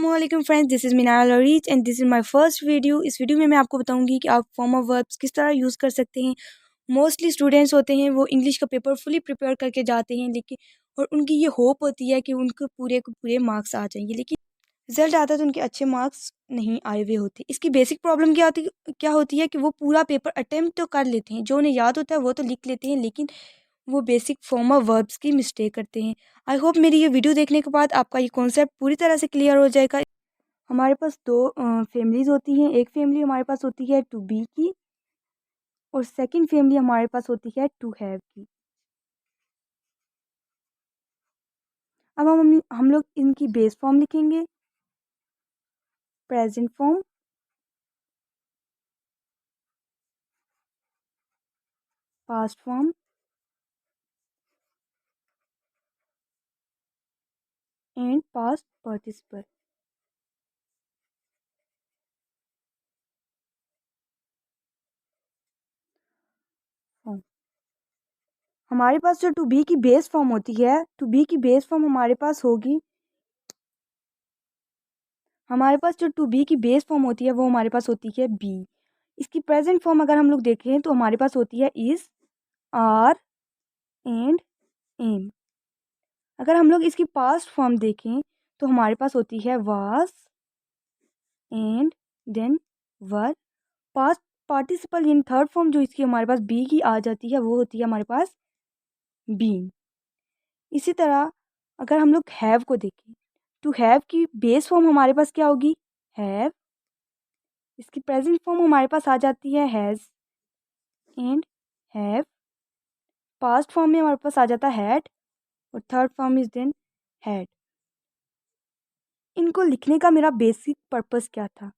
अस्सलामुअलैकुम friends, this is Meenal लरीज and this is my first video. इस वीडियो में मैं आपको बताऊंगी कि आप फॉर्म ऑफ वर्ब्स किस तरह यूज़ कर सकते हैं। मोस्टली स्टूडेंट्स होते हैं वो इंग्लिश का पेपर फुली प्रिपेयर करके जाते हैं, लेकिन और उनकी ये होप होती है कि उनको पूरे को पूरे मार्क्स आ जाएंगे, लेकिन रिजल्ट आता है तो उनके अच्छे मार्क्स नहीं आए हुए होते। इसकी बेसिक प्रॉब्लम क्या होती है कि वो पूरा पेपर अटेम्प्ट तो कर लेते हैं, जो उन्हें याद होता है वो तो लिख लेते हैं, लेकिन वो बेसिक फॉर्म ऑफ वर्ब्स की मिस्टेक करते हैं। आई होप मेरी ये वीडियो देखने के बाद आपका ये कॉन्सेप्ट पूरी तरह से क्लियर हो जाएगा। हमारे पास दो फैमिलीज़ होती हैं। एक फैमिली हमारे पास होती है टू बी की, और सेकंड फैमिली हमारे पास होती है टू हैव की। अब हम लोग इनकी बेस फॉर्म लिखेंगे। Present form, past form and past participle form. हमारे पास जो टू बी की बेस फॉर्म होती है, टू बी की बेस फॉर्म हमारे पास होगी, हमारे पास जो टू बी की बेस फॉर्म होती है वो हमारे पास होती है बी। इसकी प्रेजेंट फॉर्म अगर हम लोग देखें तो हमारे पास होती है इज़, आर एंड एम। अगर हम लोग इसकी पास्ट फॉर्म देखें तो हमारे पास होती है was and then were. Past participle in third form जो इसकी हमारे पास बी की आ जाती है वो होती है हमारे पास बीन। इसी तरह अगर हम लोग हैव को देखें, टू हैव की बेस फॉर्म हमारे पास क्या होगी, हैव। इसकी प्रेजेंट फॉर्म हमारे पास आ जाती है has and have. Past form में हमारे पास आ जाता है हैड, और third form is then had. इनको लिखने का मेरा बेसिक पर्पस क्या था,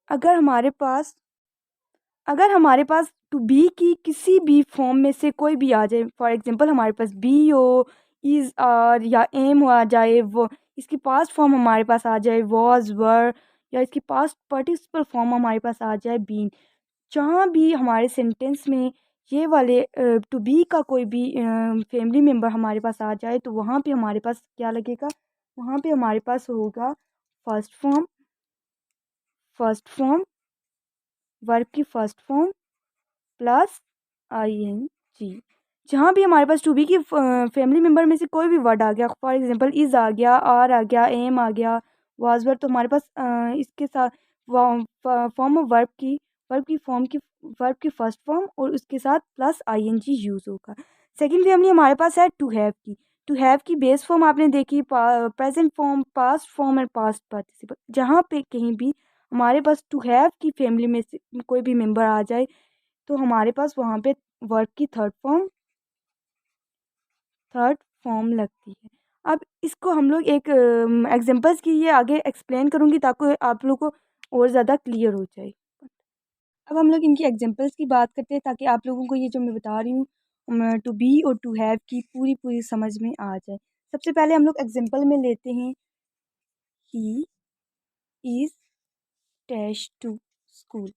अगर हमारे पास टू बी की किसी भी फॉर्म में से कोई भी आ जाए, फॉर एग्जांपल हमारे पास बी हो, इज़, आर या एम आ जाए, वो इसकी पास्ट फॉर्म हमारे पास आ जाए वाज, वर, या इसकी पास्ट पार्टिसिपल फॉर्म हमारे पास आ जाए बीन। जहाँ भी हमारे सेंटेंस में ये वाले टू बी का कोई भी फैमिली मेम्बर हमारे पास आ जाए तो वहाँ पे हमारे पास क्या लगेगा, वहाँ पे हमारे पास होगा फर्स्ट फॉर्म, वर्ब की first form plus I N G. जहाँ भी हमारे पास टू बी की फैमिली मेम्बर में से कोई भी वर्ड आ गया, फॉर एग्जांपल इज़ आ गया, आर आ गया, एम आ गया, वाज वर, तो हमारे पास इसके साथ फॉर्म ऑफ वर्ब की फर्स्ट फॉर्म और उसके साथ plus I N G use होगा। सेकेंड फैमिली हमारे पास है टू हैव की। टू हैव की बेस फॉर्म आपने देखी, प्रेजेंट फॉर्म, पास्ट फॉर्म और पास्ट पार्टिसिपल। जहाँ पे कहीं भी हमारे पास टू हैव की फैमिली में से कोई भी मेम्बर आ जाए तो हमारे पास वहाँ पे वर्ब की थर्ड फॉर्म लगती है। अब इसको हम लोग एक एग्जांपल्स की ये आगे एक्सप्लेन करूँगी ताकि आप लोगों को और ज़्यादा क्लियर हो जाए। अब हम लोग इनकी एग्जांपल्स की बात करते हैं ताकि आप लोगों को ये जो मैं बता रही हूँ टू बी और टू हैव की पूरी पूरी समझ में आ जाए। सबसे पहले हम लोग एग्जांपल में लेते हैं he is dash to school.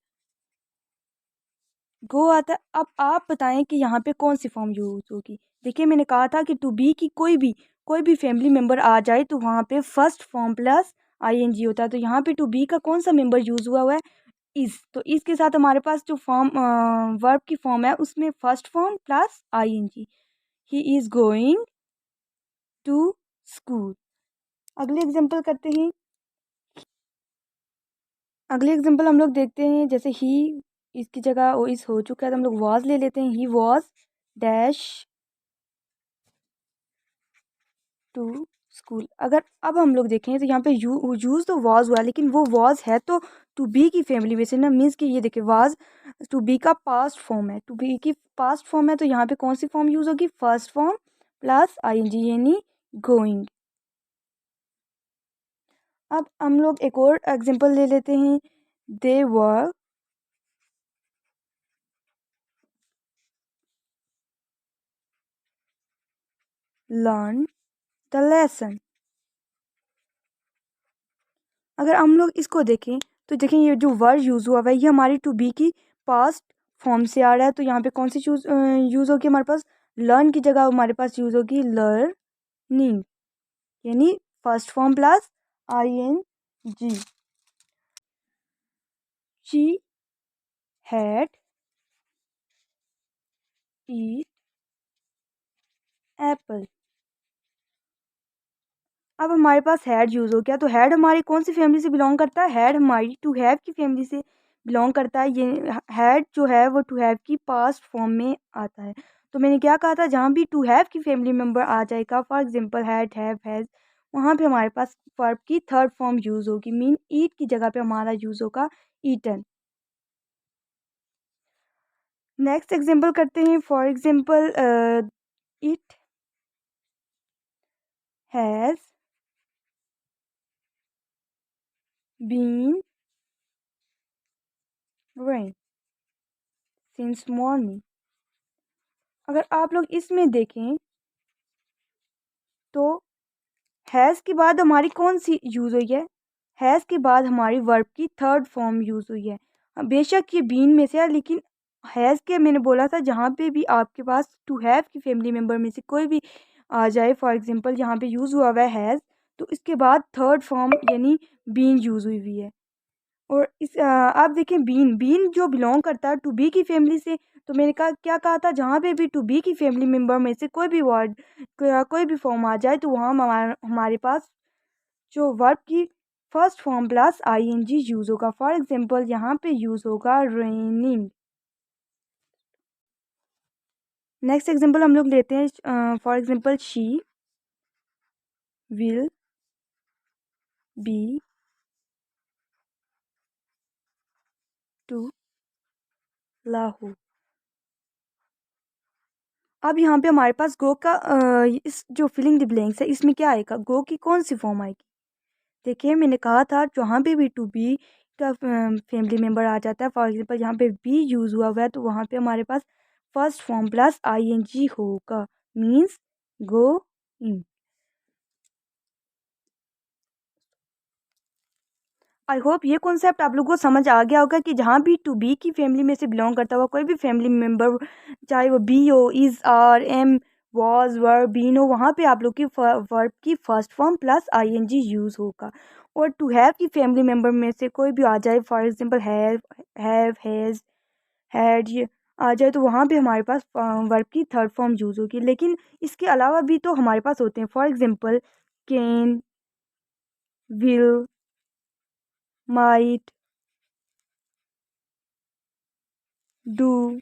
Go आता है। अब आप बताएं कि यहाँ पे कौन सी फॉर्म यूज़ होगी। देखिए मैंने कहा था कि टू बी की कोई भी फैमिली मेम्बर आ जाए तो वहाँ पे फर्स्ट फॉर्म प्लस आईएनजी होता है। तो यहाँ पे टू बी का कौन सा मेम्बर यूज़ हुआ है, इज़। तो इज़ के साथ हमारे पास जो फॉर्म वर्ब की फॉर्म है उसमें first form plus ING. He is going to school. अगले एग्जाम्पल करते हैं। अगले एग्जाम्पल हम लोग देखते हैं, जैसे ही इसकी जगह वो इस हो चुका है तो हम लोग वॉज ले लेते हैं। He was dash to school. अगर अब हम लोग देखें तो यहाँ पे यूज़ तो वॉज हुआ, लेकिन वो वॉज है तो टू बी की फैमिली में से ना, मीन्स कि ये देखिए वाज टू बी का पास्ट फॉर्म है, टू बी की पास्ट फॉर्म है तो यहाँ पे कौन सी फॉर्म यूज़ होगी, फर्स्ट फॉर्म प्लस आईएनजी यानी गोइंग। अब हम लोग एक और एग्जांपल ले लेते हैं। दे वर लर्न द लेसन। अगर हम लोग इसको देखें तो देखें ये जो वर्ड यूज़ हुआ है ये हमारी टू बी की पास्ट फॉर्म से आ रहा है, तो यहाँ पे कौन सी यूज़ होगी हमारे पास, लर्न की जगह हमारे पास यूज़ होगी लर्निंग, यानी first form plus I N G. She had eat apple. अब हमारे पास हैड यूज़ हो गया, तो हैड हमारी कौन सी फैमिली से बिलोंग करता है? हैड हमारी टू हैव की फैमिली से बिलोंग करता है। ये हैड जो है वो टू हैव की पास्ट फॉर्म में आता है। तो मैंने क्या कहा था, जहाँ भी टू हैव की फैमिली मेम्बर आ जाएगा, for example had, have, has, वहाँ पे हमारे पास वर्ब की थर्ड फॉर्म यूज़ होगी। मीन ईट की जगह पे हमारा यूज़ होगा ईटन। नेक्स्ट एग्जांपल करते हैं। For example it has been rain since morning. अगर आप लोग इसमें देखें तो हैज़ के बाद हमारी कौन सी यूज़ हुई है? हैज़ के बाद हमारी वर्ब की थर्ड फॉर्म यूज़ हुई है। बेशक ये बीन में से है, लेकिन हैज़ के मैंने बोला था जहाँ पे भी आपके पास टू हैव की फैमिली मेम्बर में से कोई भी आ जाए, फॉर एग्जांपल यहाँ पे यूज़ हुआ हुआ है हैज़, तो इसके बाद थर्ड फॉर्म यानी बीन यूज़ हुई हुई है। और आप देखें बीन बीन जो बिलोंग करता है टू बी की फैमिली से। तो मैंने कहा क्या कहा था, जहाँ पे भी टू बी की फैमिली मेम्बर में से कोई भी वर्ड कोई भी फॉर्म आ जाए तो वहाँ हमारे पास जो वर्ब की first form plus ING use होगा। फॉर एग्जांपल यहाँ पे यूज़ होगा रेनिंग। नेक्स्ट एग्जांपल हम लोग लेते हैं। For example she will be to Lahore. अब यहाँ पे हमारे पास गो का इस जो फिलिंग द ब्लैंक्स है इसमें क्या आएगा, गो की कौन सी फॉर्म आएगी? देखिए मैंने कहा था जहाँ पे भी टू बी का फैमिली मेम्बर आ जाता है, फॉर एग्जांपल यहाँ पे बी यूज़ हुआ हुआ है, तो वहाँ पे हमारे पास फर्स्ट फॉर्म प्लस आईएनजी होगा, means go in. I hope ये कॉन्सेप्ट आप लोगों को समझ आ गया होगा कि जहाँ भी टू बी की फैमिली में से बिलोंग करता हुआ कोई भी फैमिली मेम्बर, चाहे वो बी हो, is, are, am, was, were, been हो, वहाँ पे आप लोग की वर्ब की first form plus ING use होगा। और टू हैव की फैमिली मेम्बर में से कोई भी आ जाए, for example have, has, had, ये आ जाए, तो वहाँ पे हमारे पास वर्ब की थर्ड फॉर्म यूज़ होगी। लेकिन इसके अलावा भी तो हमारे पास होते हैं, for example can, will, might, do,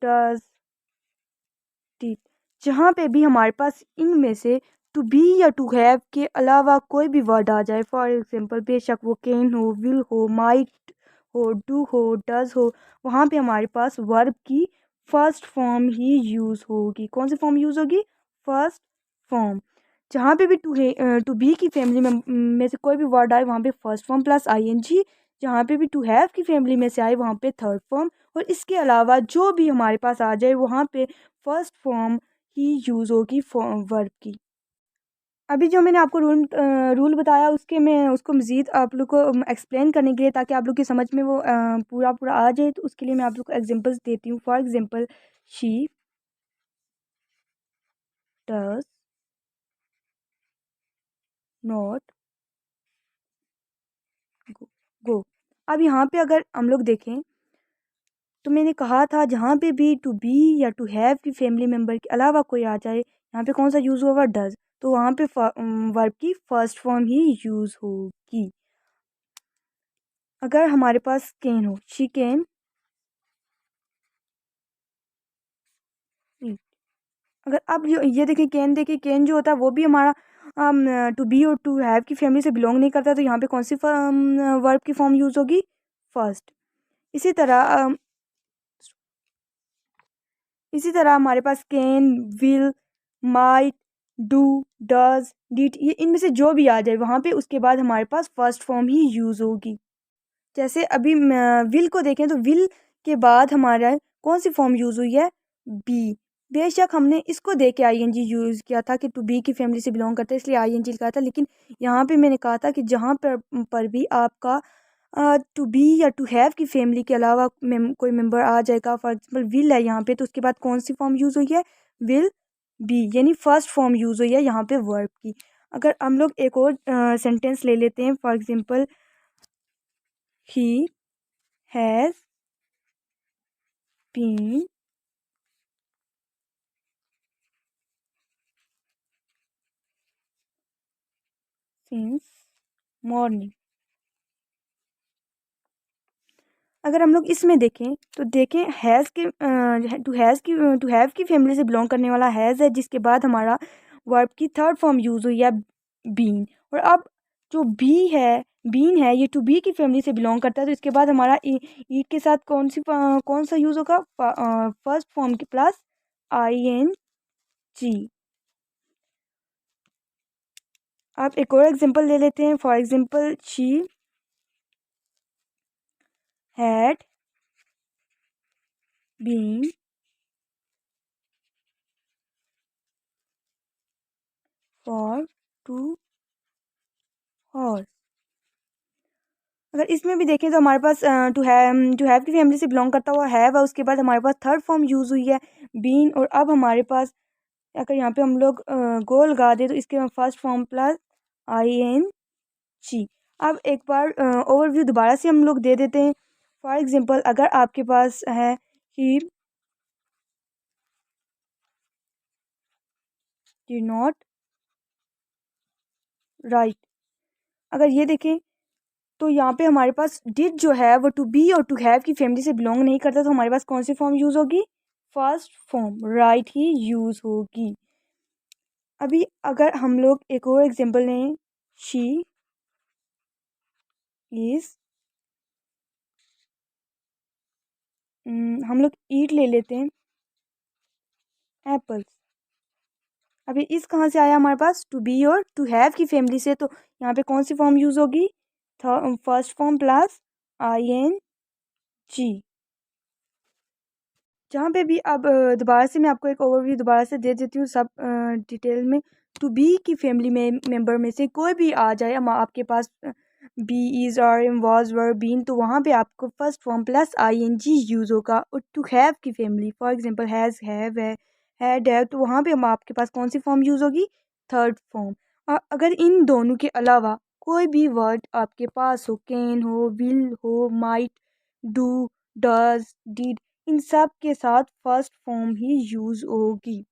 does, did. जहाँ पे भी हमारे पास इनमें से टू बी या टू हैव के अलावा कोई भी वर्ड आ जाए, फॉर एग्जांपल बेशक वो कैन हो, विल हो, माइट हो, डू हो, डज हो, वहाँ पे हमारे पास वर्ब की फर्स्ट फॉर्म ही यूज़ होगी। कौन सी फॉर्म यूज़ होगी? First form. जहाँ पे भी टू बी की फैमिली में से कोई भी वर्ड आए वहाँ पे फर्स्ट फॉर्म प्लस आईएनजी। जहाँ पे भी टू हैव की फैमिली में से आए वहाँ पे थर्ड फॉर्म। और इसके अलावा जो भी हमारे पास आ जाए वहाँ पे फर्स्ट फॉर्म ही यूज़ होगी वर्ब की। अभी जो मैंने आपको रूल बताया उसके मैं उसको मज़ीद आप लोग को एक्सप्लेन करने के लिए, ताकि आप लोग की समझ में वो पूरा पूरा आ जाए, तो उसके लिए मैं आप लोग को एग्जांपल्स देती हूँ। For example she does not go. अब यहाँ पे अगर हम लोग देखें तो मैंने कहा था जहाँ पे भी टू बी या टू हैव की फैमिली मेम्बर के अलावा कोई आ जाए, यहाँ पे कौन सा यूज़ होगा? डज। तो वहाँ पे वर्ब की फर्स्ट फॉर्म ही यूज़ होगी। अगर हमारे पास कैन हो, शी कैन, अगर अब ये देखिए कैन, देखिए कैन जो होता है वो भी हमारा टू बी और टू हैव की फैमिली से बिलोंग नहीं करता, तो यहाँ पे कौन सी वर्ब की फॉर्म यूज़ होगी? फर्स्ट। इसी तरह हमारे पास can, will, might, do, does, did, ये इनमें से जो भी आ जाए वहाँ पे उसके बाद हमारे पास फर्स्ट फॉर्म ही यूज़ होगी। जैसे अभी विल को देखें तो विल के बाद हमारा कौन सी फॉर्म यूज़ हुई है? बी। बेशक हमने इसको देख के आईएनजी यूज़ किया था कि टू बी की फैमिली से बिलोंग करता है, इसलिए आईएनजी कहा था, लेकिन यहाँ पे मैंने कहा था कि जहाँ पर भी आपका टू बी या टू हैव की फैमिली के अलावा कोई मेंबर आ जाएगा, फॉर एग्जांपल विल है यहाँ पे, तो उसके बाद कौन सी फॉर्म यूज़ हुई है? विल बी, यानी फर्स्ट फॉर्म यूज़ हुई है यहाँ पे वर्ब की। अगर हम लोग एक और सेंटेंस ले लेते हैं, for example he has been since morning. अगर हम लोग इसमें देखें तो देखें हैज़ के टू हैव की फैमिली से बिलोंग करने वाला हैज़ है, जिसके बाद हमारा वर्ब की थर्ड फॉर्म यूज़ हुई है बीन। और अब जो बीन है ये टू बी की फैमिली से बिलोंग करता है, तो इसके बाद हमारा ईट के साथ कौन सा यूज़ होगा, फर्स्ट फॉर्म के प्लस ING। आप एक और एग्जांपल ले लेते हैं, for example she had been for 2 hours. अगर इसमें भी देखें तो हमारे पास टू हैव की फैमिली से बिलोंग करता हुआ हैव है, उसके बाद हमारे पास थर्ड फॉर्म यूज़ हुई है बीन। और अब हमारे पास अगर यहाँ पे हम लोग गोल लगा दें तो इसके फर्स्ट फॉर्म प्लस ING। अब एक बार ओवरव्यू दोबारा से हम लोग दे देते हैं। फॉर एग्जांपल अगर आपके पास है ही डिड नॉट राइट, अगर ये देखें तो यहाँ पे हमारे पास डिड जो है वो टू बी और टू हैव की फैमिली से बिलोंग नहीं करता, तो हमारे पास कौन सी फॉर्म यूज़ होगी, फर्स्ट फॉर्म राइट ही यूज़ होगी। अभी अगर हम लोग एक और एग्जांपल लें, शी इज़, हम लोग ईट ले लेते हैं एप्पल्स। अभी इस कहाँ से आया हमारे पास, टू बी और टू हैव की फैमिली से, तो यहाँ पे कौन सी फॉर्म यूज़ होगी, फर्स्ट फॉर्म प्लस ING। जहाँ पे भी अब दोबारा से मैं आपको एक ओवरव्यू दोबारा से दे देती हूँ सब डिटेल में। टू बी की फैमिली में मेंबर में से कोई भी आ जाए, आपके पास be is are am was were been, तो वहाँ पे आपको first form plus ING use होगा। और टू हैव की family for example has have है हैड है, तो वहाँ पे हम आपके पास कौन सी फॉर्म यूज़ होगी, थर्ड फॉर्म। अगर इन दोनों के अलावा कोई भी वर्ड आपके पास हो, कैन हो, विल हो, माइट, डू, डज, डिड, इन सब के साथ फर्स्ट फॉर्म ही यूज़ होगी।